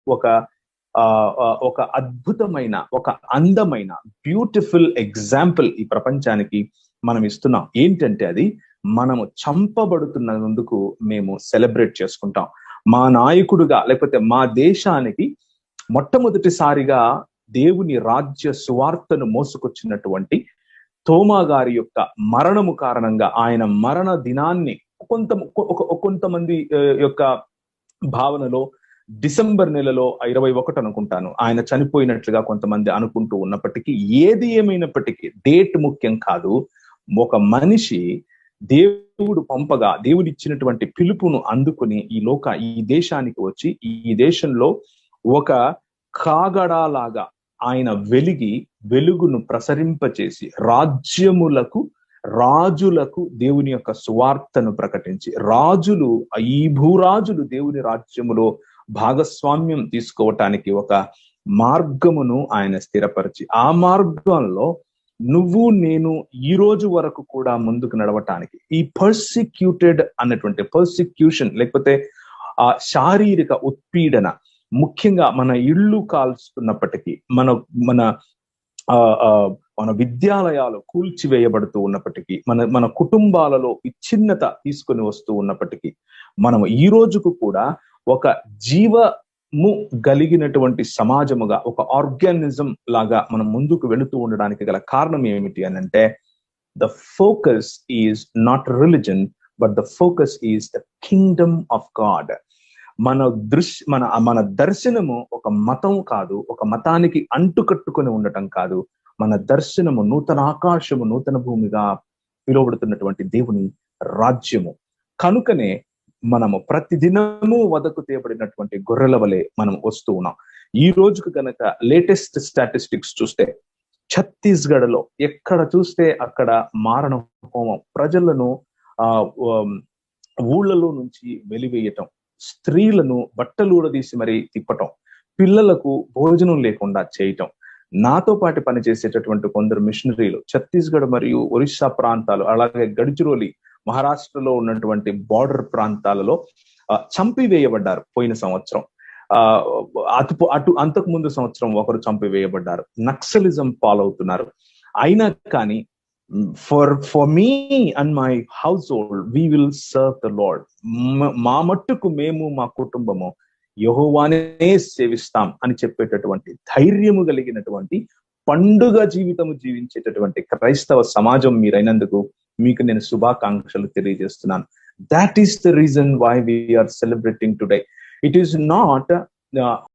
ఒక ఒక అద్భుతమైన, ఒక అందమైన, బ్యూటిఫుల్ ఎగ్జాంపుల్ ఈ ప్రపంచానికి మనం ఇస్తున్నాం. ఏంటంటే అది మనము చంపబడుతున్నందుకు మేము సెలబ్రేట్ చేసుకుంటాం. మా నాయకుడుగా, లేకపోతే మా దేశానికి మొట్టమొదటిసారిగా దేవుని రాజ్య సువార్తను మోసుకొచ్చినటువంటి తోమా గారి యొక్క మరణము కారణంగా, ఆయన మరణ దినాన్ని కొంతమంది యొక్క భావనలో డిసెంబర్ నెలలో 21 అనుకుంటాను ఆయన చనిపోయినట్లుగా కొంతమంది అనుకుంటూ ఉన్నప్పటికీ, ఏది ఏమైనప్పటికీ డేట్ ముఖ్యం కాదు. ఒక మనిషి దేవుడు పంపగా, దేవుడు ఇచ్చినటువంటి పిలుపును అందుకుని ఈ దేశానికి వచ్చి, ఈ దేశంలో ఒక కాగడాలాగా ఆయన వెలుగును ప్రసరింపచేసి రాజులకు దేవుని యొక్క సువార్తను ప్రకటించి, ఈ భూరాజులు దేవుని రాజ్యములో భాగస్వామ్యం తీసుకోవటానికి ఒక మార్గమును ఆయన స్థిరపరిచి, ఆ మార్గంలో నువ్వు నేను ఈ రోజు వరకు కూడా ముందుకు నడవటానికి, ఈ పర్సిక్యూటెడ్ అన్నటువంటి పర్సిక్యూషన్, లేకపోతే ఆ శారీరక ఉత్పీడన, ముఖ్యంగా మన ఇళ్ళు కాల్చుతున్నప్పటికీ, మన విద్యాలయాలు కూల్చివేయబడుతూ ఉన్నప్పటికీ, మన కుటుంబాలలో విచ్ఛిన్నత తీసుకొని వస్తూ ఉన్నప్పటికీ, మనం ఈ రోజుకు కూడా ఒక జీవము కలిగినటువంటి సమాజముగా, ఒక ఆర్గానిజం లాగా మనం ముందుకు వెళుతూ ఉండడానికి గల కారణం ఏమిటి అని అంటే, the focus is not religion, but the focus is the Kingdom of God. మన దర్శనము ఒక మతం కాదు, ఒక మతానికి అంటుకట్టుకొని ఉండటం కాదు. మన దర్శనము నూతన ఆకాశము, నూతన భూమిగా పిలువబడుతున్నటువంటి దేవుని రాజ్యము. కనుకనే మనము ప్రతిదినము వదకు తేబడినటువంటి గొర్రెల వలె మనం వస్తూ ఉన్నాం. ఈ రోజుకు గనక లేటెస్ట్ స్టాటిస్టిక్స్ చూస్తే, ఛత్తీస్గఢ్ లో ఎక్కడ చూస్తే అక్కడ మారణ హోమం, ప్రజలను ఊళ్ళలో నుంచి వెలివేయటం, స్త్రీలను బట్టలు ఊడదీసి మరి తిప్పటం, పిల్లలకు భోజనం లేకుండా చేయటం. నాతో పాటు పనిచేసేటటువంటి కొందరు మిషనరీలు ఛత్తీస్గఢ్ మరియు ఒరిస్సా ప్రాంతాలు, అలాగే గడ్చిరోలి మహారాష్ట్రలో ఉన్నటువంటి బార్డర్ ప్రాంతాలలో చంపివేయబడ్డారు. పోయిన సంవత్సరం అంతకు ముందు సంవత్సరం ఒకరు చంపివేయబడ్డారు. నక్సలిజం పాలవుతున్నారు. అయినా కానీ for me and my household we will serve the Lord. మా మట్టుకు మేము, మా కుటుంబము యెహోవానే సేవిస్తాం అని చెప్పేటటువంటి ధైర్యము కలిగినటువంటి పండుగ జీవితము జీవించేటటువంటి క్రైస్తవ సమాజం మీరైనందుకు మీకు నేను శుభాకాంక్షలు తెలియజేస్తున్నాను. That is the reason why we are celebrating today. It is not